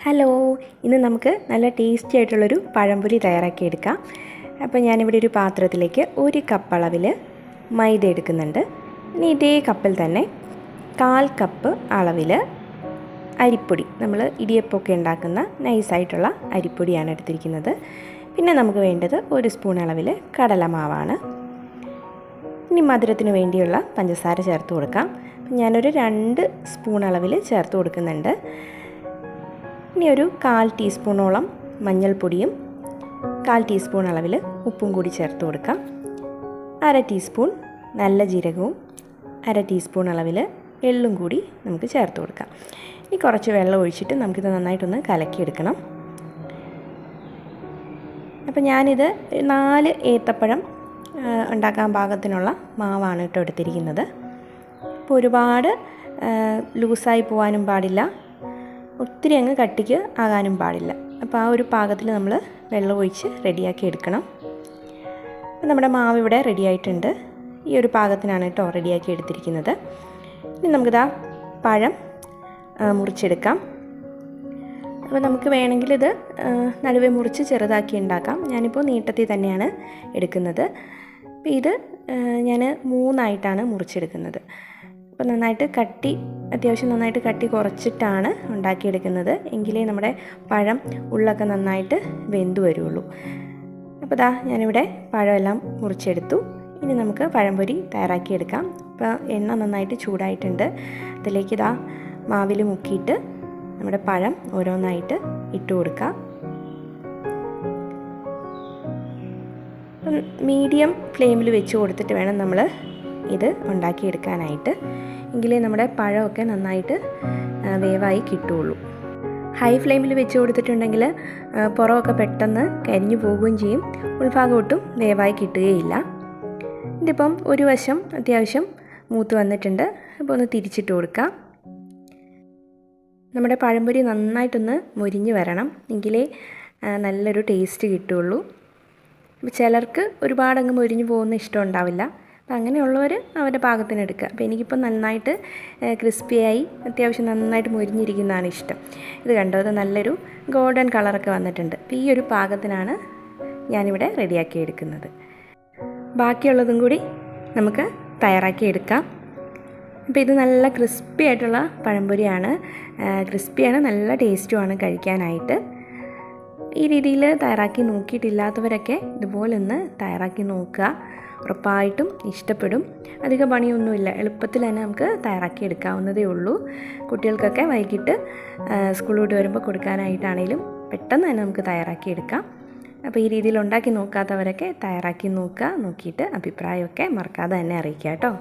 Hello, ഇന്ന് നമുക്ക് നല്ല ടേസ്റ്റി ആയിട്ടുള്ളൊരു പഴംപൊരി തയ്യാറാക്കിയെടുക്കാം. അപ്പോൾ ഞാനിവിടെ ഒരു പാത്രത്തിലേക്ക് 1 കപ്പ് അളവിൽ മൈദ എടുക്കുന്നുണ്ട്. ഇനി ഇതേ കപ്പിൽ തന്നെ 1/4 കപ്പ് അളവിൽ അരിപ്പൊടി, നമ്മൾ ഇടിയപ്പമൊക്കെ ഉണ്ടാക്കുന്ന നൈസായിട്ടുള്ള അരിപ്പൊടിയാണ് എടുത്തിരിക്കുന്നത്. പിന്നെ നമുക്ക് വേണ്ടത് 1 സ്പൂൺ അളവിൽ കടലമാവാണ്. ഇനി മധുരത്തിന് വേണ്ടിയുള്ള പഞ്ചസാര ചേർത്ത് കൊടുക്കാം. ഞാനൊരു 2 സ്പൂൺ അളവിൽ ചേർത്ത് കൊടുക്കുന്നുണ്ട്. ഇനി ഒരു 1/4 ടീസ്പൂണോളം മഞ്ഞൾപ്പൊടിയും 1/4 ടീസ്പൂൺ അളവിൽ ഉപ്പും കൂടി ചേർത്ത് കൊടുക്കാം. 1/2 ടീസ്പൂൺ നല്ല ജീരകവും 1/2 ടീസ്പൂൺ അളവിൽ എള്ളും കൂടി നമുക്ക് ചേർത്ത് കൊടുക്കാം. ഇനി കുറച്ച് വെള്ളം ഒഴിച്ചിട്ട് നമുക്കിത് നന്നായിട്ടൊന്ന് കലക്കിയെടുക്കണം. അപ്പോൾ ഞാനിത് 4 ഏത്തപ്പഴം ഉണ്ടാക്കാൻ പാകത്തിനുള്ള മാവാണ് കേട്ടോ എടുത്തിരിക്കുന്നത്. അപ്പോൾ ഒരുപാട് ലൂസായി പോകാനും പാടില്ല, ഒത്തിരി അങ്ങ് കട്ടിക്ക് ആകാനും പാടില്ല. അപ്പോൾ ആ ഒരു പാകത്തിൽ നമ്മൾ വെള്ളം ഒഴിച്ച് റെഡിയാക്കി എടുക്കണം. അപ്പോൾ നമ്മുടെ മാവ് ഇവിടെ റെഡി ആയിട്ടുണ്ട്. ഈ ഒരു പാകത്തിനാണ് കേട്ടോ റെഡിയാക്കി എടുത്തിരിക്കുന്നത്. ഇനി നമുക്കിതാ പഴം മുറിച്ചെടുക്കാം. അപ്പോൾ നമുക്ക് വേണമെങ്കിൽ ഇത് നടുവേ മുറിച്ച് ചെറുതാക്കി ഉണ്ടാക്കാം. ഞാനിപ്പോൾ നീട്ടത്തിൽ തന്നെയാണ് എടുക്കുന്നത്. അപ്പോൾ ഇത് ഞാൻ 3ആയിട്ടാണ് മുറിച്ചെടുക്കുന്നത്. അപ്പോൾ അത്യാവശ്യം നന്നായിട്ട് കട്ടി കുറച്ചിട്ടാണ് ഉണ്ടാക്കിയെടുക്കുന്നത്. എങ്കിലേ നമ്മുടെ പഴം ഉള്ളൊക്കെ നന്നായിട്ട് വെന്ത് വരുള്ളൂ. അപ്പോൾ ഞാനിവിടെ പഴമെല്ലാം മുറിച്ചെടുത്തു. ഇനി നമുക്ക് പഴംപൊരി തയ്യാറാക്കിയെടുക്കാം. അപ്പോൾ എണ്ണ നന്നായിട്ട് ചൂടായിട്ടുണ്ട്. അതിലേക്ക് മാവിൽ മുക്കിയിട്ട് നമ്മുടെ പഴം ഓരോന്നായിട്ട് ഇട്ട് കൊടുക്കാം. മീഡിയം ഫ്ലെയിമിൽ വെച്ച് കൊടുത്തിട്ട് വേണം നമ്മൾ ഇത് ഉണ്ടാക്കിയെടുക്കാനായിട്ട്. എങ്കിലേ നമ്മുടെ പഴമൊക്കെ നന്നായിട്ട് വേവായി കിട്ടുകയുള്ളൂ. ഹൈ ഫ്ലെയിമിൽ വെച്ച് കൊടുത്തിട്ടുണ്ടെങ്കിൽ പുറമൊക്കെ പെട്ടെന്ന് കരിഞ്ഞു പോവുകയും ചെയ്യും, ഉൾഭാഗം ഒട്ടും വേവായി കിട്ടുകയില്ല. ഇതിപ്പം ഒരു വശം അത്യാവശ്യം മൂത്ത് വന്നിട്ടുണ്ട്. അപ്പോൾ ഒന്ന് തിരിച്ചിട്ട് കൊടുക്കാം. നമ്മുടെ പഴംപൊരി നന്നായിട്ടൊന്ന് മൊരിഞ്ഞ് വരണം, എങ്കിലേ നല്ലൊരു ടേസ്റ്റ് കിട്ടുകയുള്ളൂ. അപ്പോൾ ചിലർക്ക് ഒരുപാടങ്ങ് മൊരിഞ്ഞ് പോകുന്ന ഇഷ്ടം ഉണ്ടാവില്ല. അപ്പോൾ അങ്ങനെയുള്ളവർ അവരുടെ പാകത്തിന് എടുക്കുക. അപ്പോൾ എനിക്കിപ്പോൾ നന്നായിട്ട് ക്രിസ്പിയായി അത്യാവശ്യം നന്നായിട്ട് മൊരിഞ്ഞിരിക്കുന്നതാണ് ഇഷ്ടം. ഇത് കണ്ടോ, ഇത് നല്ലൊരു ഗോൾഡൻ കളറൊക്കെ വന്നിട്ടുണ്ട്. അപ്പോൾ ഈ ഒരു പാകത്തിനാണ് ഞാനിവിടെ റെഡിയാക്കി എടുക്കുന്നത്. ബാക്കിയുള്ളതും കൂടി നമുക്ക് തയ്യാറാക്കിയെടുക്കാം. അപ്പോൾ ഇത് നല്ല ക്രിസ്പി ആയിട്ടുള്ള പഴംപൊരിയാണ്. ക്രിസ്പിയാണ്, നല്ല ടേസ്റ്റുമാണ് കഴിക്കാനായിട്ട്. ഈ രീതിയിൽ തയ്യാറാക്കി നോക്കിയിട്ടില്ലാത്തവരൊക്കെ ഇതുപോലെ ഒന്ന് തയ്യാറാക്കി നോക്കുക. ഉറപ്പായിട്ടും ഇഷ്ടപ്പെടും. അധിക പണിയൊന്നുമില്ല, എളുപ്പത്തിൽ തന്നെ നമുക്ക് തയ്യാറാക്കി എടുക്കാവുന്നതേ ഉള്ളൂ. കുട്ടികൾക്കൊക്കെ വൈകിട്ട് സ്കൂൾ വിട്ട് വരുമ്പോൾ കൊടുക്കാനായിട്ടാണെങ്കിലും പെട്ടെന്ന് തന്നെ നമുക്ക് തയ്യാറാക്കി എടുക്കാം. അപ്പോൾ ഈ രീതിയിൽ ഉണ്ടാക്കി നോക്കാത്തവരൊക്കെ തയ്യാറാക്കി നോക്കുക. നോക്കിയിട്ട് അഭിപ്രായമൊക്കെ മറക്കാതെ തന്നെ അറിയിക്കുക കേട്ടോ.